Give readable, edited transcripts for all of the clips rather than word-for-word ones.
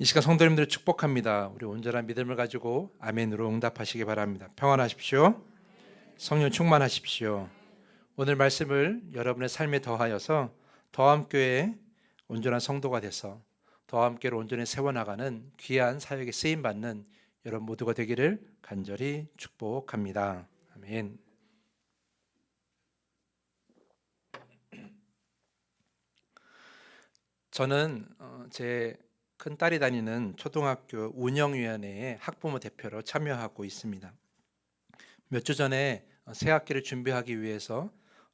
이 시간 성도님들을 축복합니다. 우리 온전한 믿음을 가지고 아멘으로 응답하시기 바랍니다. 평안하십시오. 성령 충만하십시오. 오늘 말씀을 여러분의 삶에 더하여서 더함교회의 온전한 성도가 돼서 더함교회를 온전히 세워나가는 귀한 사역에 쓰임받는 여러분 모두가 되기를 간절히 축복합니다. 아멘. 저는 제 큰딸이 다니는 초등학교 운영위원회에 학부모 대표로 참여하고 있습니다. 몇 주 전에 새 학기를 준비하기 위해서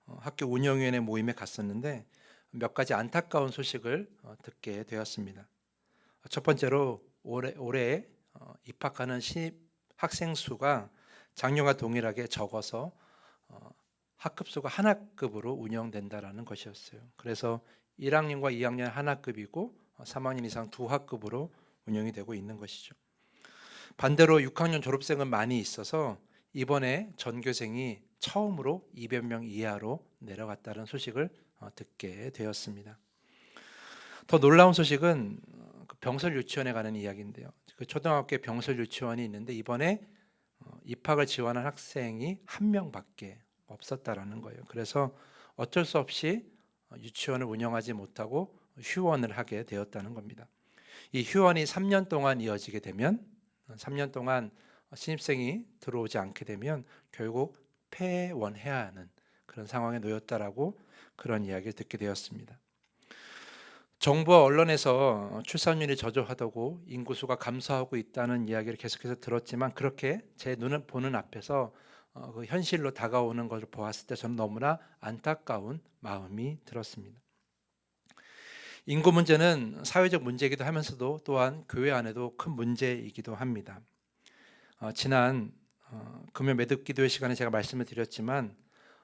학교 운영위원회 모임에 갔었는데 몇 가지 안타까운 소식을 듣게 되었습니다. 첫 번째로 올해 입학하는 신입 학생 수가 작년과 동일하게 적어서 학급 수가 한 학급으로 운영된다라는 것이었어요. 그래서 1학년과 2학년 한 학급이고 3학년 이상 두 학급으로 운영이 되고 있는 것이죠. 반대로 6학년 졸업생은 많이 있어서 이번에 전교생이 처음으로 200명 이하로 내려갔다는 소식을 듣게 되었습니다. 더 놀라운 소식은 병설 유치원에 가는 이야기인데요. 그 초등학교에 병설 유치원이 있는데 이번에 입학을 지원한 학생이 한 명밖에 없었다라는 거예요. 그래서 어쩔 수 없이 유치원을 운영하지 못하고 휴원을 하게 되었다는 겁니다. 이 휴원이 3년 동안 이어지게 되면 3년 동안 신입생이 들어오지 않게 되면 결국 폐원해야 하는 그런 상황에 놓였다라고 그런 이야기를 듣게 되었습니다. 정부와 언론에서 출산율이 저조하다고 인구수가 감소하고 있다는 이야기를 계속해서 들었지만 그렇게 제 눈을 보는 앞에서 그 현실로 다가오는 것을 보았을 때 저는 너무나 안타까운 마음이 들었습니다. 인구 문제는 사회적 문제이기도 하면서도 또한 교회 안에도 큰 문제이기도 합니다. 지난 금요 매듭 기도회 시간에 제가 말씀을 드렸지만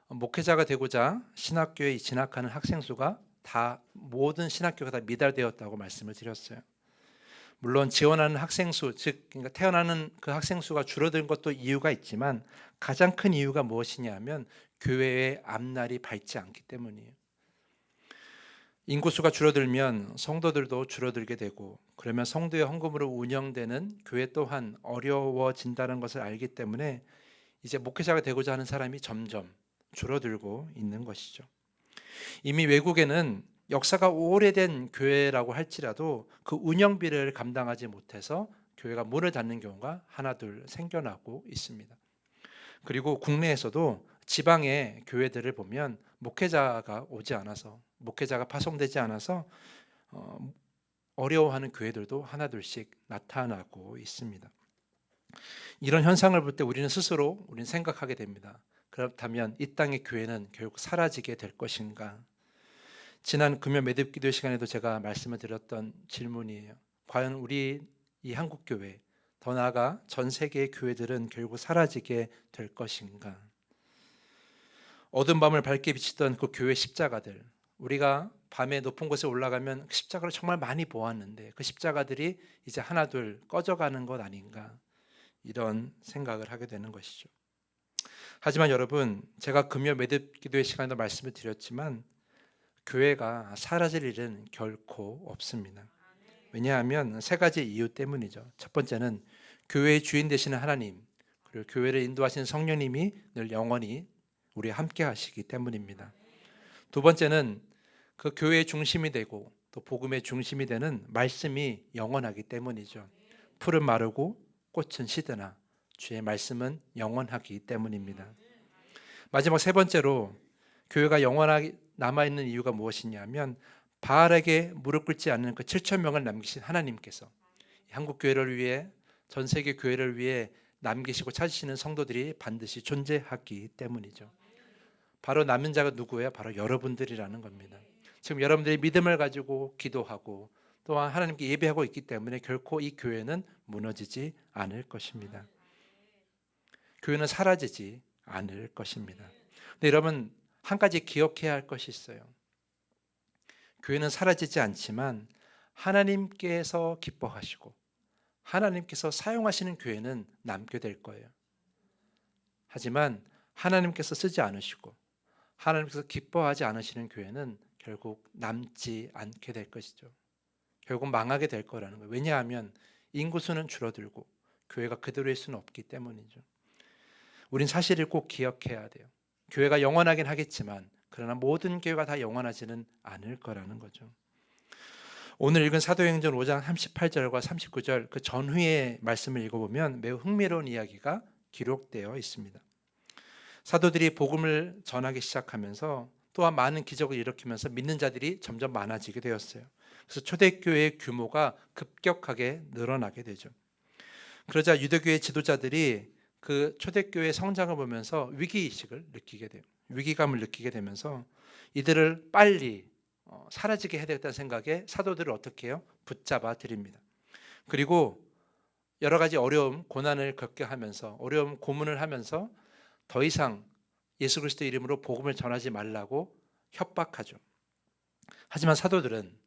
목회자가 되고자 신학교에 진학하는 학생 수가 다 모든 신학교가 다 미달되었다고 말씀을 드렸어요. 물론 지원하는 학생 수, 즉 그러니까 태어나는 그 학생 수가 줄어든 것도 이유가 있지만 가장 큰 이유가 무엇이냐면 교회의 앞날이 밝지 않기 때문이에요. 인구수가 줄어들면 성도들도 줄어들게 되고 그러면 성도의 헌금으로 운영되는 교회 또한 어려워진다는 것을 알기 때문에 이제 목회자가 되고자 하는 사람이 점점 줄어들고 있는 것이죠. 이미 외국에는 역사가 오래된 교회라고 할지라도 그 운영비를 감당하지 못해서 교회가 문을 닫는 경우가 하나둘 생겨나고 있습니다. 그리고 국내에서도 지방의 교회들을 보면 목회자가 오지 않아서 목회자가 파송되지 않아서 어려워하는 교회들도 하나둘씩 나타나고 있습니다. 이런 현상을 볼 때 우리는 생각하게 됩니다. 그렇다면 이 땅의 교회는 결국 사라지게 될 것인가? 지난 금요 매듭 기도 시간에도 제가 말씀을 드렸던 질문이에요. 과연 우리 이 한국 교회, 더 나아가 전 세계의 교회들은 결국 사라지게 될 것인가? 어두운 밤을 밝게 비치던 그 교회 십자가들, 우리가 밤에 높은 곳에 올라가면 그 십자가를 정말 많이 보았는데 그 십자가들이 이제 하나둘 꺼져가는 것 아닌가, 이런 생각을 하게 되는 것이죠. 하지만 여러분, 제가 금요 매듭 기도의 시간에도 말씀을 드렸지만 교회가 사라질 일은 결코 없습니다. 왜냐하면 세 가지 이유 때문이죠. 첫 번째는 교회의 주인 되시는 하나님, 그리고 교회를 인도하시는 성령님이 늘 영원히 우리와 함께 하시기 때문입니다. 두 번째는 그 교회의 중심이 되고 또 복음의 중심이 되는 말씀이 영원하기 때문이죠. 풀은 마르고 꽃은 시드나 주의 말씀은 영원하기 때문입니다. 마지막 세 번째로 교회가 영원하게 남아있는 이유가 무엇이냐면 바알에게 무릎 꿇지 않는 그 7천 명을 남기신 하나님께서 한국 교회를 위해, 전 세계 교회를 위해 남기시고 찾으시는 성도들이 반드시 존재하기 때문이죠. 바로 남은 자가 누구예요? 바로 여러분들이라는 겁니다. 지금 여러분들이 믿음을 가지고 기도하고 또한 하나님께 예배하고 있기 때문에 결코 이 교회는 무너지지 않을 것입니다. 교회는 사라지지 않을 것입니다. 근데 여러분, 한 가지 기억해야 할 것이 있어요. 교회는 사라지지 않지만 하나님께서 기뻐하시고 하나님께서 사용하시는 교회는 남게 될 거예요. 하지만 하나님께서 쓰지 않으시고 하나님께서 기뻐하지 않으시는 교회는 결국 남지 않게 될 것이죠. 결국 망하게 될 거라는 거예요. 왜냐하면 인구수는 줄어들고 교회가 그대로일 수는 없기 때문이죠. 우린 사실을 꼭 기억해야 돼요. 교회가 영원하긴 하겠지만 그러나 모든 교회가 다 영원하지는 않을 거라는 거죠. 오늘 읽은 사도행전 5장 38절과 39절 그 전후의 말씀을 읽어보면 매우 흥미로운 이야기가 기록되어 있습니다. 사도들이 복음을 전하기 시작하면서 또한 많은 기적을 일으키면서 믿는 자들이 점점 많아지게 되었어요. 그래서 초대교회의 규모가 급격하게 늘어나게 되죠. 그러자 유대교회 지도자들이 그 초대교회의 성장을 보면서 위기의식을 느끼게 돼요. 위기감을 느끼게 되면서 이들을 빨리 사라지게 해야 되겠다는 생각에 사도들을 어떻게 해요? 붙잡아 드립니다. 그리고 여러 가지 어려움, 고난을 겪게 하면서 어려움, 고문을 하면서 더 이상 예수 그리스도 이름으로 복음을 전하지 말라고 협박하죠. 하지만 사도들은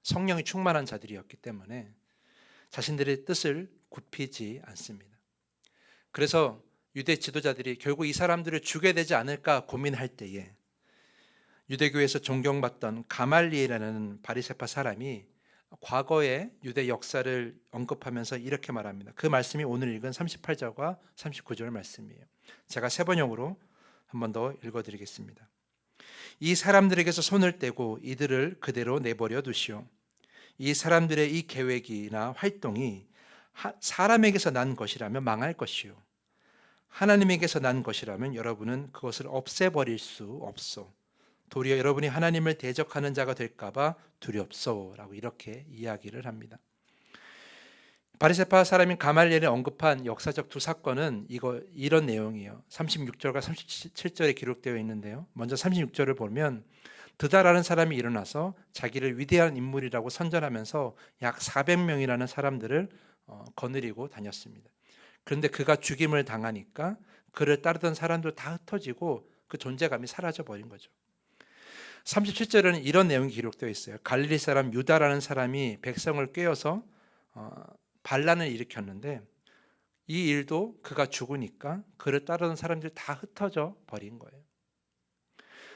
성령이 충만한 자들이었기 때문에 자신들의 뜻을 굽히지 않습니다. 그래서 유대 지도자들이 결국 이 사람들을 죽여야 되지 않을까 고민할 때에 유대교에서 존경받던 가말리엘이라는 바리새파 사람이 과거의 유대 역사를 언급하면서 이렇게 말합니다. 그 말씀이 오늘 읽은 38절과 39절 말씀이에요. 제가 세 번역으로 한 번 더 읽어드리겠습니다. 이 사람들에게서 손을 떼고 이들을 그대로 내버려 두시오. 이 사람들의 이 계획이나 활동이 사람에게서 난 것이라면 망할 것이요, 하나님에게서 난 것이라면 여러분은 그것을 없애버릴 수 없소. 도리어 여러분이 하나님을 대적하는 자가 될까봐 두렵소라고 이렇게 이야기를 합니다. 바리새파 사람인 가말리엘이 언급한 역사적 두 사건은 이런 내용이에요. 36절과 37절에 기록되어 있는데요. 먼저 36절을 보면 드다라는 사람이 일어나서 자기를 위대한 인물이라고 선전하면서 약 400명이라는 사람들을 거느리고 다녔습니다. 그런데 그가 죽임을 당하니까 그를 따르던 사람들 다 흩어지고 그 존재감이 사라져 버린 거죠. 37절에는 이런 내용이 기록되어 있어요. 갈릴리 사람 유다라는 사람이 백성을 꾀어서 반란을 일으켰는데 이 일도 그가 죽으니까 그를 따르던 사람들이 다 흩어져 버린 거예요.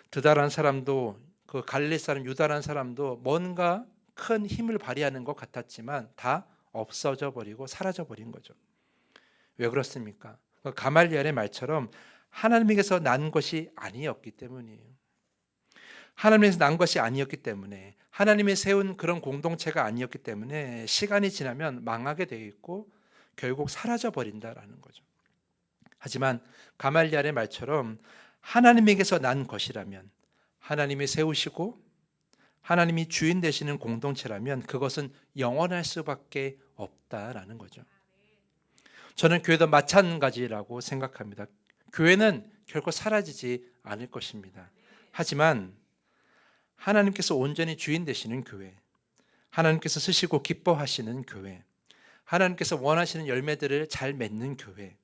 드다라는 사람도 그 갈릴리 사람 유다라는 사람도 뭔가 큰 힘을 발휘하는 것 같았지만 다 없어져 버리고 사라져 버린 거죠. 왜 그렇습니까? 가말리엘의 말처럼 하나님에게서 난 것이 아니었기 때문이에요. 하나님에서 난 것이 아니었기 때문에, 하나님이 세운 그런 공동체가 아니었기 때문에 시간이 지나면 망하게 되어 있고 결국 사라져 버린다라는 거죠. 하지만 가말리엘의 말처럼 하나님에게서 난 것이라면, 하나님이 세우시고 하나님이 주인 되시는 공동체라면 그것은 영원할 수밖에 없다라는 거죠. 저는 교회도 마찬가지라고 생각합니다. 교회는 결코 사라지지 않을 것입니다. 하지만 하나님께서 온전히 주인 되시는 교회, 하나님께서 쓰시고 기뻐하시는 교회, 하나님께서 원하시는 열매들을 잘 맺는 교회,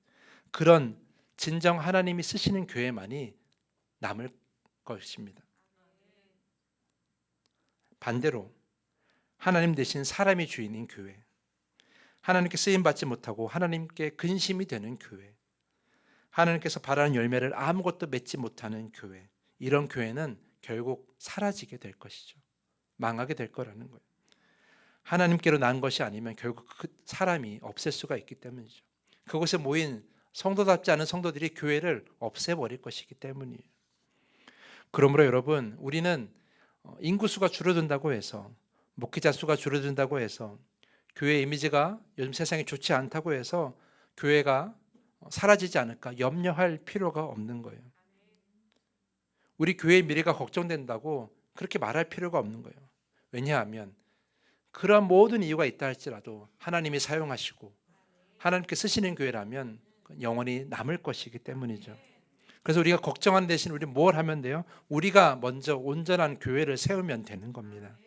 그런 진정 하나님이 쓰시는 교회만이 남을 것입니다. 반대로 하나님 대신 사람이 주인인 교회, 하나님께 쓰임받지 못하고 하나님께 근심이 되는 교회, 하나님께서 바라는 열매를 아무것도 맺지 못하는 교회, 이런 교회는 결국 사라지게 될 것이죠. 망하게 될 거라는 거예요. 하나님께로 난 것이 아니면 결국 그 사람이 없앨 수가 있기 때문이죠. 그곳에 모인 성도답지 않은 성도들이 교회를 없애버릴 것이기 때문이에요. 그러므로 여러분, 우리는 인구수가 줄어든다고 해서, 목회자 수가 줄어든다고 해서, 교회 이미지가 요즘 세상에 좋지 않다고 해서 교회가 사라지지 않을까 염려할 필요가 없는 거예요. 우리 교회의 미래가 걱정된다고 그렇게 말할 필요가 없는 거예요. 왜냐하면 그러한 모든 이유가 있다 할지라도 하나님이 사용하시고 하나님께 쓰시는 교회라면 영원히 남을 것이기 때문이죠. 그래서 우리가 걱정하는 대신 우리 뭘 하면 돼요? 우리가 먼저 온전한 교회를 세우면 되는 겁니다.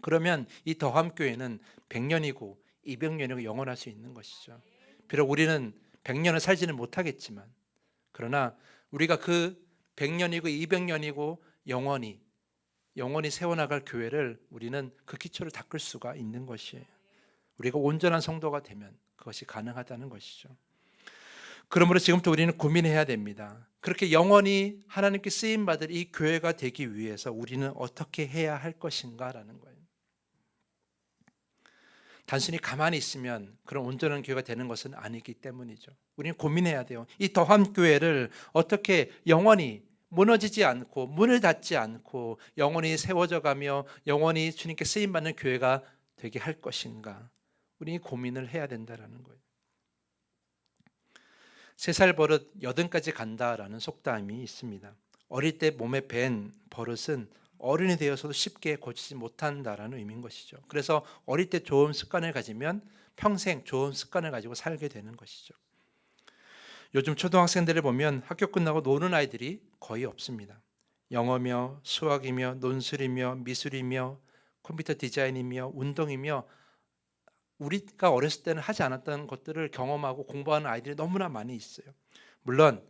그러면 이 더함 교회는 100년이고 200년이고 영원할 수 있는 것이죠. 비록 우리는 100년을 살지는 못하겠지만, 그러나 우리가 그 100년이고 200년이고 영원히 세워나갈 교회를 우리는 그 기초를 닦을 수가 있는 것이에요. 우리가 온전한 성도가 되면 그것이 가능하다는 것이죠. 그러므로 지금부터 우리는 고민해야 됩니다. 그렇게 영원히 하나님께 쓰임받을 이 교회가 되기 위해서 우리는 어떻게 해야 할 것인가라는 거예요. 단순히 가만히 있으면 그런 온전한 교회가 되는 것은 아니기 때문이죠. 우리는 고민해야 돼요. 이 더함 교회를 어떻게 영원히 무너지지 않고 문을 닫지 않고 영원히 세워져 가며 영원히 주님께 쓰임받는 교회가 되게 할 것인가. 우리 고민을 해야 된다는 거예요. 3살 버릇 80까지 간다라는 속담이 있습니다. 어릴 때 몸에 밴 버릇은 어른이 되어서도 쉽게 고치지 못한다라는 의미인 것이죠. 그래서 어릴 때 좋은 습관을 가지면 평생 좋은 습관을 가지고 살게 되는 것이죠. 요즘 초등학생들을 보면 학교 끝나고 노는 아이들이 거의 없습니다. 영어며 수학이며 논술이며 미술이며 컴퓨터 디자인이며 운동이며 우리가 어렸을 때는 하지 않았던 것들을 경험하고 공부하는 아이들이 너무나 많이 있어요. 물론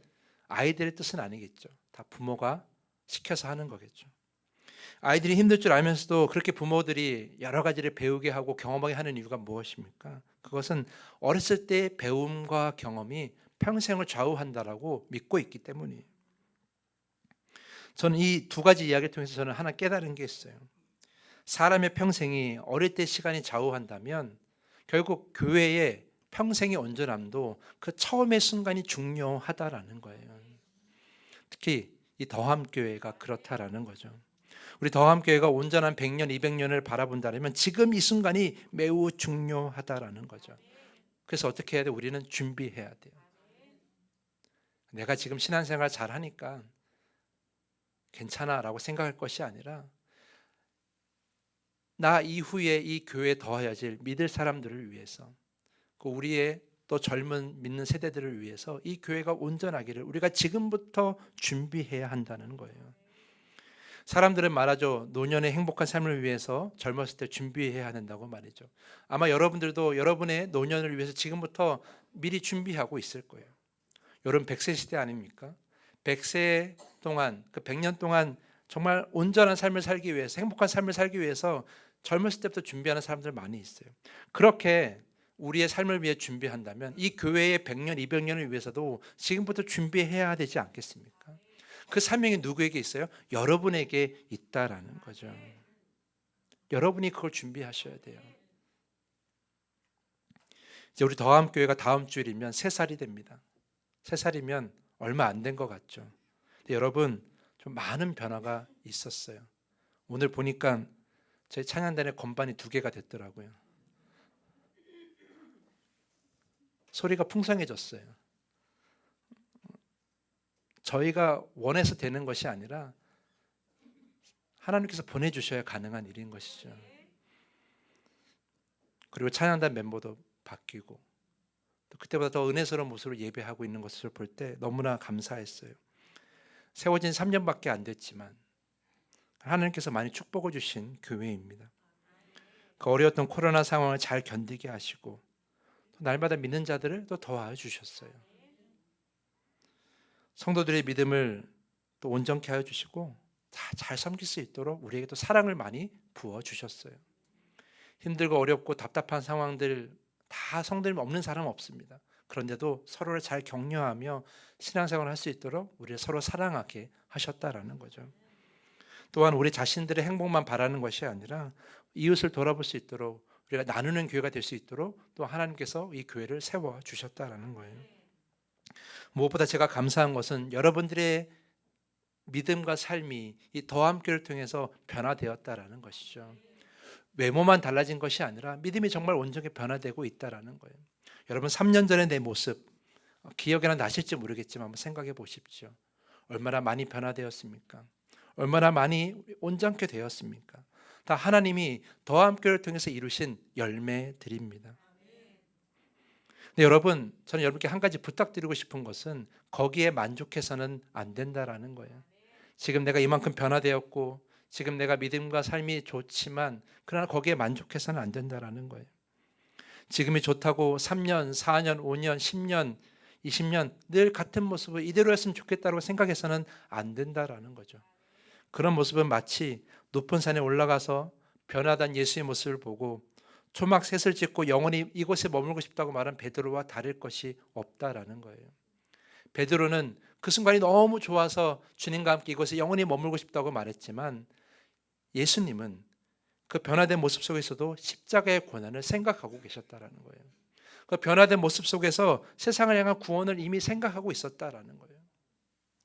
아이들의 뜻은 아니겠죠. 다 부모가 시켜서 하는 거겠죠. 아이들이 힘들 줄 알면서도 그렇게 부모들이 여러 가지를 배우게 하고 경험하게 하는 이유가 무엇입니까? 그것은 어렸을 때의 배움과 경험이 평생을 좌우한다라고 믿고 있기 때문이에요. 저는 이 2가지 이야기를 통해서 저는 하나 깨달은 게 있어요. 사람의 평생이 어릴 때 시간이 좌우한다면 결국 교회의 평생의 온전함도 그 처음의 순간이 중요하다라는 거예요. 특히 이 더함 교회가 그렇다라는 거죠. 우리 더함 교회가 온전한 100년, 200년을 바라본다면 지금 이 순간이 매우 중요하다라는 거죠. 그래서 어떻게 해야 돼? 우리는 준비해야 돼요. 내가 지금 신앙생활 잘하니까 괜찮아라고 생각할 것이 아니라 나 이후에 이 교회에 더하여질 믿을 사람들을 위해서, 그 우리의 또 젊은 믿는 세대들을 위해서 이 교회가 온전하기를 우리가 지금부터 준비해야 한다는 거예요. 사람들은 말하죠. 노년의 행복한 삶을 위해서 젊었을 때 준비해야 된다고 말이죠. 아마 여러분들도 여러분의 노년을 위해서 지금부터 미리 준비하고 있을 거예요. 여러분 100세 시대 아닙니까? 100세 동안, 그 100년 동안 정말 온전한 삶을 살기 위해서, 행복한 삶을 살기 위해서 젊었을 때부터 준비하는 사람들 많이 있어요. 그렇게 우리의 삶을 위해 준비한다면 이 교회의 100년, 200년을 위해서도 지금부터 준비해야 되지 않겠습니까? 그 사명이 누구에게 있어요? 여러분에게 있다라는 거죠. 여러분이 그걸 준비하셔야 돼요. 이제 우리 더함 교회가 다음 주일이면 3살이 됩니다. 3살이면 얼마 안 된 것 같죠. 근데 여러분 좀 많은 변화가 있었어요. 오늘 보니까 저희 찬양단의 건반이 2개가 됐더라고요. 소리가 풍성해졌어요. 저희가 원해서 되는 것이 아니라 하나님께서 보내주셔야 가능한 일인 것이죠. 그리고 찬양단 멤버도 바뀌고 또 그때보다 더 은혜스러운 모습으로 예배하고 있는 것을 볼 때 너무나 감사했어요. 세워진 3년밖에 안 됐지만 하나님께서 많이 축복을 주신 교회입니다. 그 어려웠던 코로나 상황을 잘 견디게 하시고 또 날마다 믿는 자들을 또 도와주셨어요. 성도들의 믿음을 또 온전케 하여 주시고 잘 섬길 수 있도록 우리에게 또 사랑을 많이 부어주셨어요. 힘들고 어렵고 답답한 상황들 다 성도님 없는 사람 없습니다. 그런데도 서로를 잘 격려하며 신앙생활을 할 수 있도록 우리를 서로 사랑하게 하셨다라는 거죠. 또한 우리 자신들의 행복만 바라는 것이 아니라 이웃을 돌아볼 수 있도록 우리가 나누는 교회가 될 수 있도록 또 하나님께서 이 교회를 세워주셨다라는 거예요. 무엇보다 제가 감사한 것은 여러분들의 믿음과 삶이 이 더함교회를 통해서 변화되었다라는 것이죠. 외모만 달라진 것이 아니라 믿음이 정말 온전히 변화되고 있다라는 거예요. 여러분 3년 전의 내 모습 기억에나 나실지 모르겠지만 한번 생각해 보십시오. 얼마나 많이 변화되었습니까? 얼마나 많이 온전케 되었습니까? 다 하나님이 더함교회를 통해서 이루신 열매들입니다. 근데 여러분, 저는 여러분께 한 가지 부탁드리고 싶은 것은 거기에 만족해서는 안 된다라는 거예요. 지금 내가 이만큼 변화되었고 지금 내가 믿음과 삶이 좋지만 그러나 거기에 만족해서는 안 된다라는 거예요. 지금이 좋다고 3년, 4년, 5년, 10년, 20년 늘 같은 모습을 이대로 했으면 좋겠다고 생각해서는 안 된다라는 거죠. 그런 모습은 마치 높은 산에 올라가서 변화된 예수의 모습을 보고 초막 셋을 짓고 영원히 이곳에 머물고 싶다고 말한 베드로와 다를 것이 없다라는 거예요. 베드로는 그 순간이 너무 좋아서 주님과 함께 이곳에 영원히 머물고 싶다고 말했지만 예수님은 그 변화된 모습 속에서도 십자가의 고난을 생각하고 계셨다라는 거예요. 그 변화된 모습 속에서 세상을 향한 구원을 이미 생각하고 있었다라는 거예요.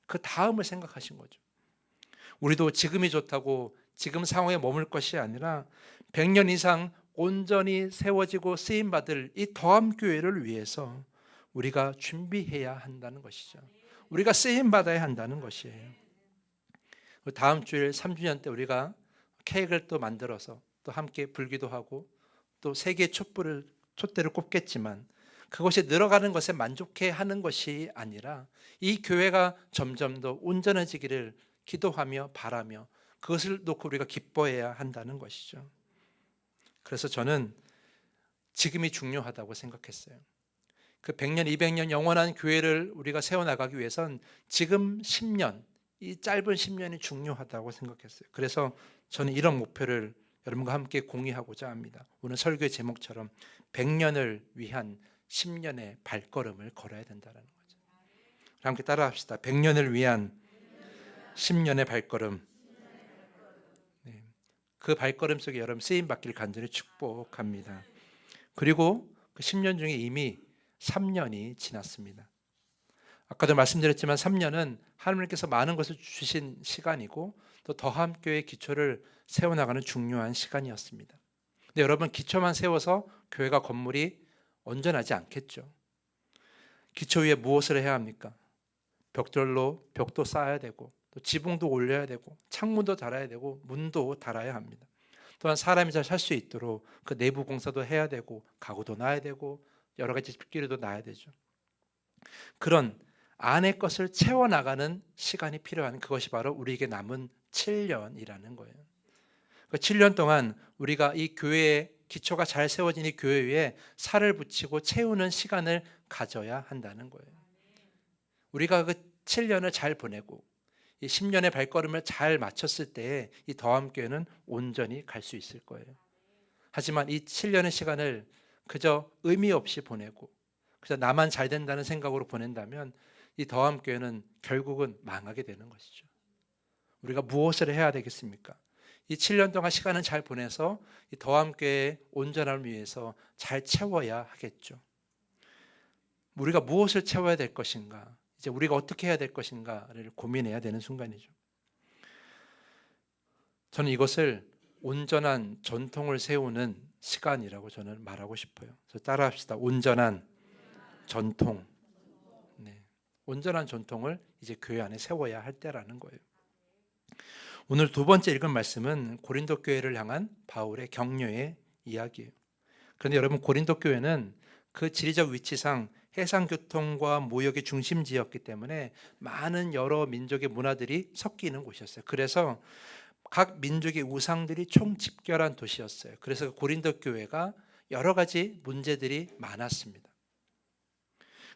그 다음을 생각하신 거죠. 우리도 지금이 좋다고 지금 상황에 머물 것이 아니라 100년 이상 온전히 세워지고 쓰임받을 이 더함 교회를 위해서 우리가 준비해야 한다는 것이죠. 우리가 쓰임받아야 한다는 것이에요. 다음 주일 3주년 때 우리가 케이크를 또 만들어서 또 함께 불기도 하고 또 세계의 촛대를 꼽겠지만 그것이 늘어가는 것에 만족해 하는 것이 아니라 이 교회가 점점 더 온전해지기를 기도하며 바라며 그것을 놓고 우리가 기뻐해야 한다는 것이죠. 그래서 저는 지금이 중요하다고 생각했어요. 그 100년, 200년 영원한 교회를 우리가 세워나가기 위해선 지금 10년, 이 짧은 10년이 중요하다고 생각했어요. 그래서 저는 이런 목표를 여러분과 함께 공유하고자 합니다. 오늘 설교의 제목처럼 100년을 위한 10년의 발걸음을 걸어야 된다는 거죠. 함께 따라합시다. 100년을 위한 10년의 발걸음. 네. 그 발걸음 속에 여러분 쓰임받기를 간절히 축복합니다. 그리고 그 10년 중에 이미 3년이 지났습니다. 아까도 말씀드렸지만 3년은 하나님께서 많은 것을 주신 시간이고 또 더함 교회의 기초를 세워나가는 중요한 시간이었습니다. 근데 여러분 기초만 세워서 교회가 건물이 온전하지 않겠죠. 기초 위에 무엇을 해야 합니까? 벽도 쌓아야 되고 또 지붕도 올려야 되고 창문도 달아야 되고 문도 달아야 합니다. 또한 사람이 잘 살 수 있도록 그 내부 공사도 해야 되고 가구도 놔야 되고 여러 가지 집기류도 놔야 되죠. 그런 안의 것을 채워나가는 시간이 필요한 그것이 바로 우리에게 남은 7년이라는 거예요. 그 7년 동안 우리가 이 교회의 기초가 잘 세워진 이 교회 위에 살을 붙이고 채우는 시간을 가져야 한다는 거예요. 우리가 그 7년을 잘 보내고 이 10년의 발걸음을 잘 마쳤을 때에 이 더함교회는 온전히 갈 수 있을 거예요. 하지만 이 7년의 시간을 그저 의미 없이 보내고 그저 나만 잘 된다는 생각으로 보낸다면 이 더함교회는 결국은 망하게 되는 것이죠. 우리가 무엇을 해야 되겠습니까? 이 7년 동안 시간을 잘 보내서 이 더함교회의 온전함을 위해서 잘 채워야 하겠죠. 우리가 무엇을 채워야 될 것인가? 이제 우리가 어떻게 해야 될 것인가를 고민해야 되는 순간이죠. 저는 이것을 온전한 전통을 세우는 시간이라고 저는 말하고 싶어요. 그래서 따라합시다. 온전한 전통. 네. 온전한 전통을 이제 교회 안에 세워야 할 때라는 거예요. 오늘 두 번째 읽은 말씀은 고린도 교회를 향한 바울의 격려의 이야기예요. 그런데 여러분 고린도 교회는 그 지리적 위치상 해상교통과 무역의 중심지였기 때문에 많은 여러 민족의 문화들이 섞이는 곳이었어요. 그래서 각 민족의 우상들이 총집결한 도시였어요. 그래서 고린도 교회가 여러 가지 문제들이 많았습니다.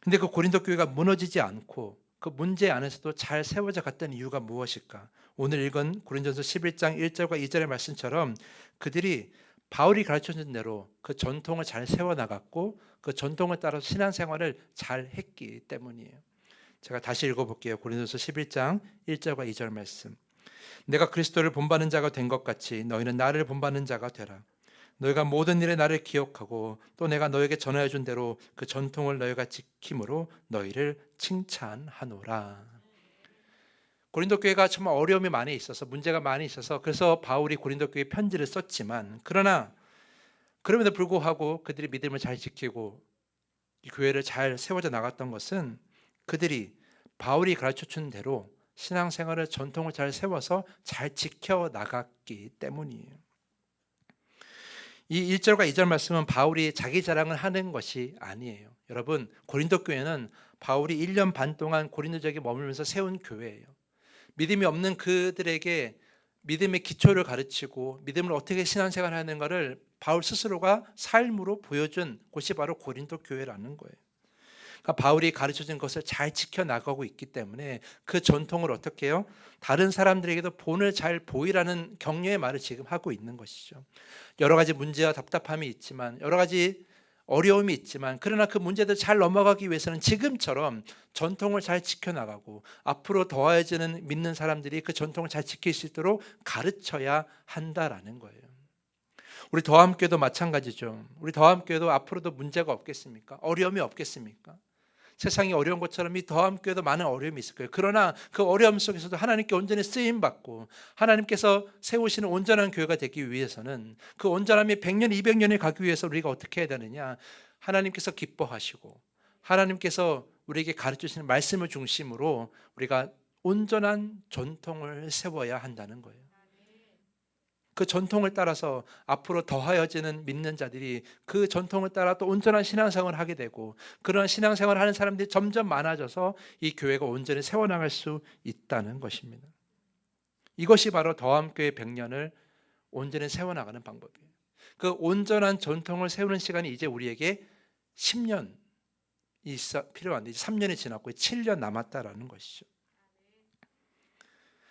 근데 그 고린도 교회가 무너지지 않고 그 문제 안에서도 잘 세워져 갔던 이유가 무엇일까? 오늘 읽은 고린도전서 11장 1절과 2절의 말씀처럼 그들이 바울이 가르쳐준 대로 그 전통을 잘 세워나갔고 그 전통을 따라서 신앙생활을 잘 했기 때문이에요. 제가 다시 읽어볼게요. 고린도전서 11장 1절과 2절 말씀. 내가 그리스도를 본받는 자가 된 것 같이 너희는 나를 본받는 자가 되라. 너희가 모든 일에 나를 기억하고 또 내가 너에게 전하여 준 대로 그 전통을 너희가 지킴으로 너희를 칭찬하노라. 고린도 교회가 정말 어려움이 많이 있어서 문제가 많이 있어서 그래서 바울이 고린도 교회에 편지를 썼지만 그러나 그럼에도 불구하고 그들이 믿음을 잘 지키고 이 교회를 잘 세워져 나갔던 것은 그들이 바울이 가르쳐준 대로 신앙생활을 전통을 잘 세워서 잘 지켜 나갔기 때문이에요. 이 1절과 2절 말씀은 바울이 자기 자랑을 하는 것이 아니에요. 여러분 고린도 교회는 바울이 1년 반 동안 고린도 지역에 머물면서 세운 교회예요. 믿음이 없는 그들에게 믿음의 기초를 가르치고 믿음을 어떻게 신앙생활을 하는가를 바울 스스로가 삶으로 보여준 곳이 바로 고린도 교회라는 거예요. 그러니까 바울이 가르쳐준 것을 잘 지켜나가고 있기 때문에 그 전통을 어떻게 해요? 다른 사람들에게도 본을 잘 보이라는 격려의 말을 지금 하고 있는 것이죠. 여러 가지 문제와 답답함이 있지만 여러 가지 어려움이 있지만 그러나 그 문제들 잘 넘어가기 위해서는 지금처럼 전통을 잘 지켜나가고 앞으로 더해지는 믿는 사람들이 그 전통을 잘 지킬 수 있도록 가르쳐야 한다라는 거예요. 우리 더함교회도 마찬가지죠. 우리 더함교회도 앞으로도 문제가 없겠습니까? 어려움이 없겠습니까? 세상이 어려운 것처럼 이 더함교회도 많은 어려움이 있을 거예요. 그러나 그 어려움 속에서도 하나님께 온전히 쓰임받고 하나님께서 세우시는 온전한 교회가 되기 위해서는 그 온전함이 100년, 200년이 가기 위해서 우리가 어떻게 해야 되느냐? 하나님께서 기뻐하시고 하나님께서 우리에게 가르치시는 말씀을 중심으로 우리가 온전한 전통을 세워야 한다는 거예요. 그 전통을 따라서 앞으로 더하여지는 믿는 자들이 그 전통을 따라 또 온전한 신앙생활을 하게 되고 그런 신앙생활을 하는 사람들이 점점 많아져서 이 교회가 온전히 세워나갈 수 있다는 것입니다. 이것이 바로 더함교회 100년을 온전히 세워나가는 방법이에요. 그 온전한 전통을 세우는 시간이 이제 우리에게 10년이 필요한데 3년이 지났고 7년 남았다라는 것이죠.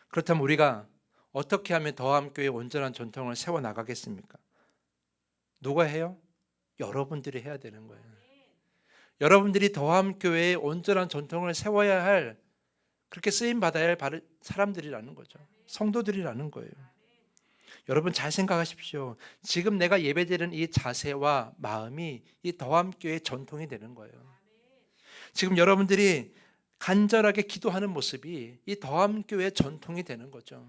그렇다면 우리가 어떻게 하면 더함교회의 온전한 전통을 세워나가겠습니까? 누가 해요? 여러분들이 해야 되는 거예요. 여러분들이 더함교회의 온전한 전통을 세워야 할, 그렇게 쓰임받아야 할 사람들이라는 거죠. 성도들이라는 거예요. 여러분 잘 생각하십시오. 지금 내가 예배드리는 이 자세와 마음이 이 더함교회의 전통이 되는 거예요. 지금 여러분들이 간절하게 기도하는 모습이 이 더함교회의 전통이 되는 거죠.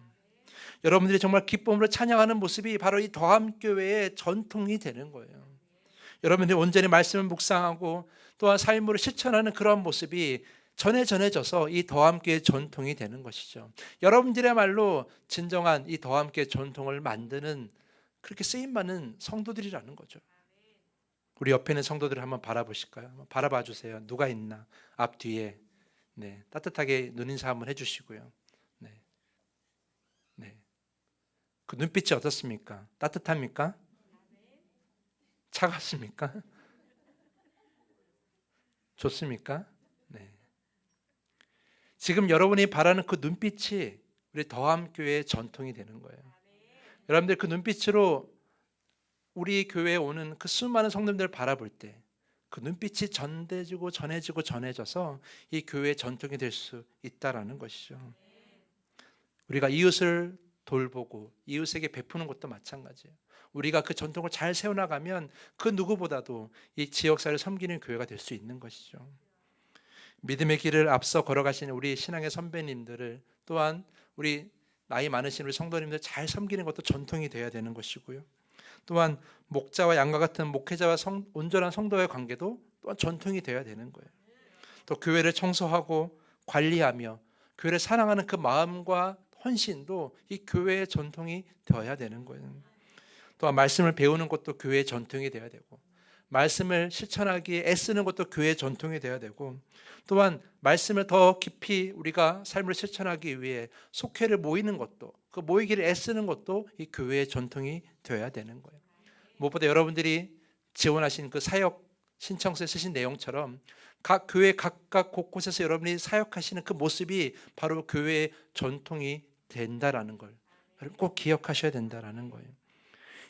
여러분들이 정말 기쁨으로 찬양하는 모습이 바로 이 더함교회의 전통이 되는 거예요. 여러분들이 온전히 말씀을 묵상하고 또한 삶으로 실천하는 그런 모습이 전해져서 이 더함교회의 전통이 되는 것이죠. 여러분들이야말로 진정한 이 더함교회의 전통을 만드는 그렇게 쓰임받는 성도들이라는 거죠. 우리 옆에 있는 성도들을 한번 바라보실까요? 한번 바라봐 주세요. 누가 있나? 앞뒤에. 네, 따뜻하게 눈인사 한번 해주시고요. 네. 그 눈빛이 어떻습니까? 따뜻합니까? 차갑습니까? 좋습니까? 네. 지금 여러분이 바라는 그 눈빛이 우리 더함교회의 전통이 되는 거예요. 여러분들 그 눈빛으로 우리 교회에 오는 그 수많은 성도님들을 바라볼 때 그 눈빛이 전해져서 이 교회의 전통이 될 수 있다라는 것이죠. 우리가 이웃을 돌보고 이웃에게 베푸는 것도 마찬가지예요. 우리가 그 전통을 잘 세워나가면 그 누구보다도 이 지역사회를 섬기는 교회가 될 수 있는 것이죠. 믿음의 길을 앞서 걸어가시는 우리 신앙의 선배님들을 또한 우리 나이 많으신 우리 성도님들 잘 섬기는 것도 전통이 되어야 되는 것이고요. 또한 목자와 양과 같은 목회자와 온전한 성도의 관계도 또한 전통이 되어야 되는 거예요. 또 교회를 청소하고 관리하며 교회를 사랑하는 그 마음과 헌신도 이 교회의 전통이 되어야 되는 거예요. 또한 말씀을 배우는 것도 교회의 전통이 되어야 되고 말씀을 실천하기에 애쓰는 것도 교회의 전통이 되어야 되고 또한 말씀을 더 깊이 우리가 삶을 실천하기 위해 속회를 모이는 것도 그 모이기를 애쓰는 것도 이 교회의 전통이 되어야 되는 거예요. 무엇보다 여러분들이 지원하신 그 사역 신청서에 쓰신 내용처럼 각 교회 각각 곳곳에서 여러분이 사역하시는 그 모습이 바로 교회의 전통이 된다라는 걸 꼭 기억하셔야 된다라는 거예요.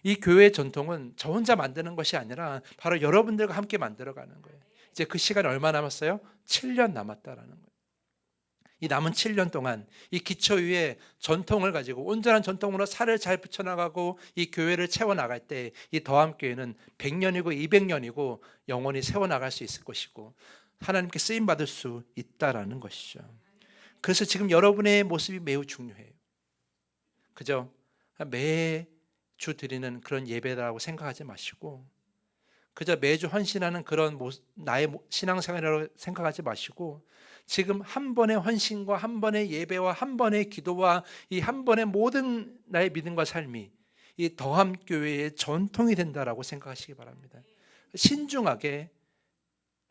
이 교회의 전통은 저 혼자 만드는 것이 아니라 바로 여러분들과 함께 만들어가는 거예요. 이제 그 시간이 얼마 남았어요? 7년 남았다라는 거예요. 이 남은 7년 동안 이 기초 위에 전통을 가지고 온전한 전통으로 살을 잘 붙여나가고 이 교회를 채워나갈 때 이 더함교회는 100년이고 200년이고 영원히 세워나갈 수 있을 것이고 하나님께 쓰임받을 수 있다라는 것이죠. 그래서 지금 여러분의 모습이 매우 중요해요. 그저 매주 드리는 그런 예배라고 생각하지 마시고 그저 매주 헌신하는 그런 나의 신앙생활이라고 생각하지 마시고 지금 한 번의 헌신과 한 번의 예배와 한 번의 기도와 이 한 번의 모든 나의 믿음과 삶이 이 더함교회의 전통이 된다라고 생각하시기 바랍니다. 신중하게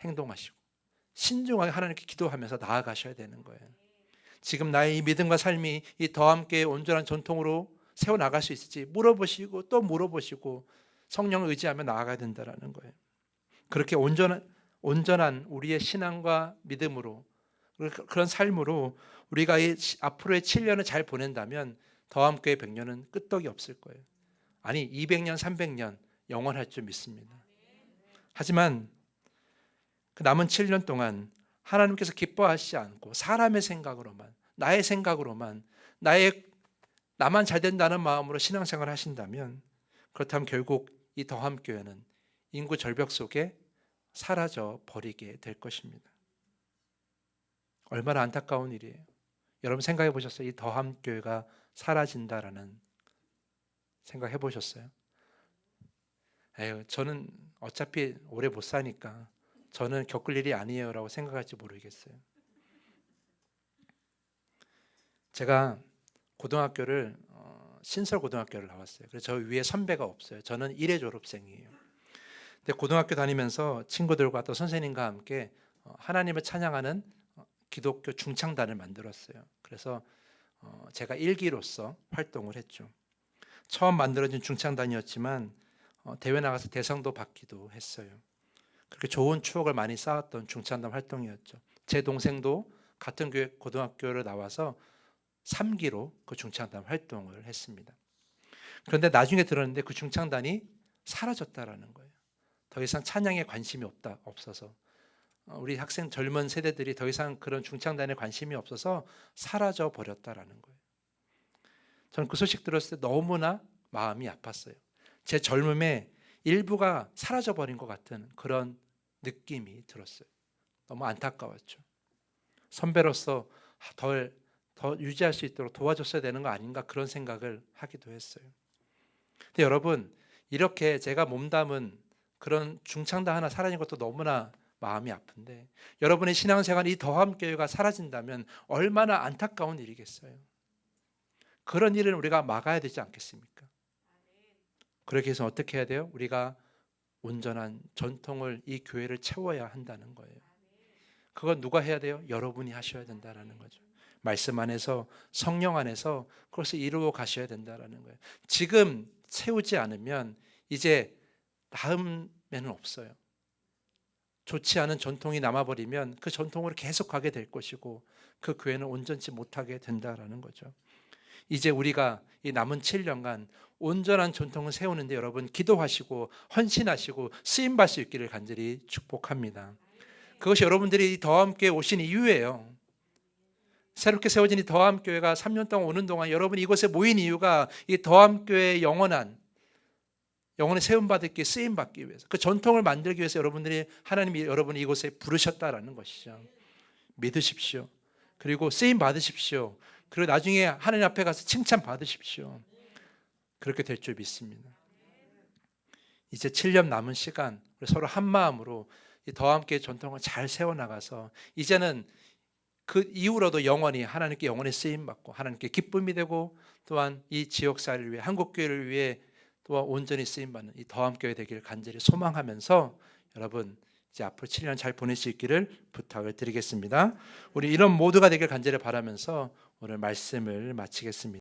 행동하시고 신중하게 하나님께 기도하면서 나아가셔야 되는 거예요. 지금 나의 이 믿음과 삶이 이 더함교회의 온전한 전통으로 세워나갈 수 있을지 물어보시고 또 물어보시고 성령을 의지하며 나아가야 된다는 거예요. 그렇게 온전한 우리의 신앙과 믿음으로 그런 삶으로 우리가 이 앞으로의 7년을 잘 보낸다면 더함교회 100년은 끄떡이 없을 거예요. 아니 200년, 300년 영원할 줄 믿습니다. 하지만 그 남은 7년 동안 하나님께서 기뻐하시지 않고 사람의 생각으로만 나의 생각으로만 나만 잘 된다는 마음으로 신앙생활을 하신다면 그렇다면 결국 이 더함교회는 인구 절벽 속에 사라져 버리게 될 것입니다. 얼마나 안타까운 일이에요. 여러분 생각해 보셨어요? 이 더함교회가 사라진다라는 생각해 보셨어요? 에휴, 저는 어차피 오래 못 사니까 저는 겪을 일이 아니에요 라고 생각할지 모르겠어요. 제가 고등학교를 신설고등학교를 나왔어요. 그래서 저 위에 선배가 없어요. 저는 1회 졸업생이에요. 근데 고등학교 다니면서 친구들과 또 선생님과 함께 하나님을 찬양하는 기독교 중창단을 만들었어요. 그래서 제가 일기로서 활동을 했죠. 처음 만들어진 중창단이었지만 대회 나가서 대상도 받기도 했어요. 그렇게 좋은 추억을 많이 쌓았던 중창단 활동이었죠. 제 동생도 같은 교회 고등학교를 나와서 3기로 그 중창단 활동을 했습니다. 그런데 나중에 들었는데 그 중창단이 사라졌다라는 거예요. 더 이상 찬양에 관심이 없어서 우리 학생 젊은 세대들이 더 이상 그런 중창단에 관심이 없어서 사라져 버렸다라는 거예요. 저는 그 소식 들었을 때 너무나 마음이 아팠어요. 제 젊음의 일부가 사라져 버린 것 같은 그런 느낌이 들었어요. 너무 안타까웠죠. 선배로서 더 유지할 수 있도록 도와줬어야 되는 거 아닌가 그런 생각을 하기도 했어요. 근데 여러분, 이렇게 제가 몸담은 그런 중창단 하나 사라진 것도 너무나 마음이 아픈데, 여러분의 신앙생활 이 더함교회가 사라진다면 얼마나 안타까운 일이겠어요. 그런 일은 우리가 막아야 되지 않겠습니까? 그렇게 해서 어떻게 해야 돼요? 우리가 온전한 전통을 이 교회를 채워야 한다는 거예요. 그건 누가 해야 돼요? 여러분이 하셔야 된다는 거죠. 말씀 안에서, 성령 안에서 그것을 이루어 가셔야 된다는 거예요. 지금 채우지 않으면 이제 다음에는 없어요. 좋지 않은 전통이 남아버리면 그 전통으로 계속 가게 될 것이고 그 교회는 온전치 못하게 된다는 거죠. 이제 우리가 이 남은 7년간 온전한 전통을 세우는데 여러분 기도하시고 헌신하시고 쓰임받을 수 있기를 간절히 축복합니다. 그것이 여러분들이 더함교회 오신 이유예요. 새롭게 세워진 이 더함교회가 3년 동안 오는 동안 여러분이 이곳에 모인 이유가 이 더함교회의 영원의 세움받기, 쓰임받기 위해서, 그 전통을 만들기 위해서 하나님이 여러분이 이곳에 부르셨다라는 것이죠. 믿으십시오. 그리고 쓰임 받으십시오. 그리고 나중에 하나님 앞에 가서 칭찬 받으십시오. 그렇게 될 줄 믿습니다. 이제 7년 남은 시간 서로 한 마음으로 이 더함교회 전통을 잘 세워나가서 이제는 그 이후로도 영원히 하나님께 영원히 쓰임받고 하나님께 기쁨이 되고 또한 이 지역사회를 위해 한국교회를 위해 또한 온전히 쓰임받는 이 더함교회 되기를 간절히 소망하면서 여러분 이제 앞으로 7년 잘 보낼 수 있기를 부탁을 드리겠습니다. 우리 이런 모두가 되길 간절히 바라면서 오늘 말씀을 마치겠습니다.